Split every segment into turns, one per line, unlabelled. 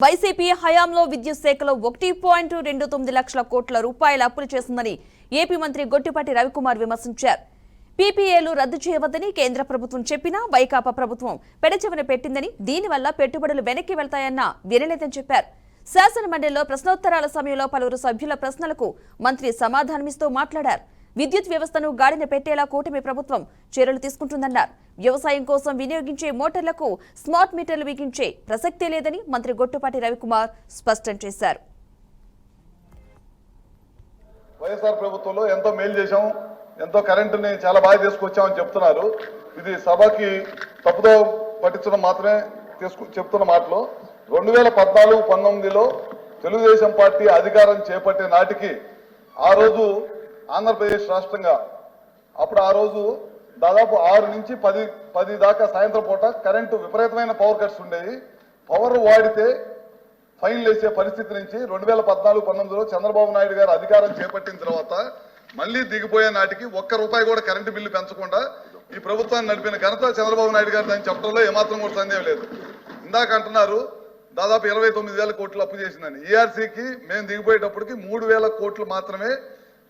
YCP హయాంలో విద్యుత్ శాఖలో 1.29 లక్షల కోట్ల రూపాయల అప్పులు చేసిందని ఏపీ మంత్రి గొట్టిపాటి రవికుమార్ విమర్శించారు. పీపీఏలు రద్దు చేయవద్దని కేంద్ర ప్రభుత్వం చెప్పినా వైకాపా ప్రభుత్వం పెడచెవిన పెట్టిందని, దీనివల్ల పెట్టుబడులు వెనక్కి వెళ్తాయన్న వినలేదని చెప్పారు. శాసనమండలిలో ప్రశ్నోత్తరాల సమయంలో పలువురు సభ్యుల ప్రశ్నలకు మంత్రి సమాధానమిస్తూ మాట్లాడారు. విద్యుత్ వ్యవస్థను గాడిన పెట్టేలా కూటమి ప్రభుత్వం చర్యలు తీసుకుంటుందన్నారు. వ్యవసాయం కోసం వినియోగించే మోటార్లకు స్మార్ట్ మీటర్లు బిగించే ప్రసక్తే లేదని మంత్రి గొట్టిపాటి రవికుమార్ స్పష్టం చేశారు.
వైఎస్ఆర్ ప్రభుత్వంలో ఎంతో మేలు చేశాం, ఎంతో కరెంటుని చాలా బాగా తీసుకొచ్చామని చెప్తున్నారు. ఇది సభకి తప్పుదో పట్టించడం మాత్రమే చెప్తున్న మాటలు. 2014-19లో తెలుగుదేశం పార్టీ అధికారం చేపట్టే నాటికి ఆ రోజు ఆంధ్రప్రదేశ్ రాష్ట్రంగా ఆ రోజు దాదాపు 6 నుంచి 10 దాకా సాయంత్రం పూట కరెంటు విపరీతమైన పవర్ కట్స్ ఉండేవి. పవర్ వాడితే ఫైన్లు వేసే పరిస్థితి నుంచి 2014-19లో చంద్రబాబు నాయుడు గారు అధికారం చేపట్టిన తర్వాత మళ్లీ దిగిపోయే నాటికి ₹1 కూడా కరెంటు బిల్లు పెంచకుండా ఈ ప్రభుత్వాన్ని నడిపిన ఘనత చంద్రబాబు నాయుడు గారు దాన్ని చెప్పడంలో ఏమాత్రం కూడా సందేహం లేదు. ఇందాక అంటున్నారు దాదాపు 29,000 కోట్లు అప్పు చేసిందని. ఈఆర్సీకి మేము దిగిపోయేటప్పటికి 3,000 కోట్లు మాత్రమే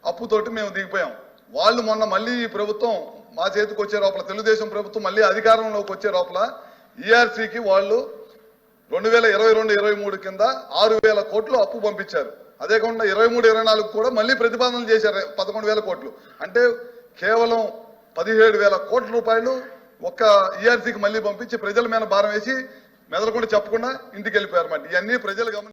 అప్పుతోటి మేము దిగిపోయాం. వాళ్ళు మొన్న మళ్ళీ ఈ ప్రభుత్వం మా చేతికి వచ్చే లోపల, తెలుగుదేశం ప్రభుత్వం మళ్ళీ అధికారంలోకి వచ్చే లోపల ఈఆర్సీకి వాళ్ళు 2022-23 కింద 6,000 కోట్లు అప్పు పంపించారు. అదే కాకుండా 23-24 కూడా మళ్ళీ ప్రతిపాదనలు చేశారు 11,000 కోట్లు. అంటే కేవలం 17,000 కోట్ల రూపాయలు ఒక్క ఈఆర్సీకి మళ్ళీ పంపించి ప్రజల మీద భారం వేసి మెదలకుండా చెప్పకుండా ఇంటికి వెళ్ళిపోయారు. ఇవన్నీ ప్రజలు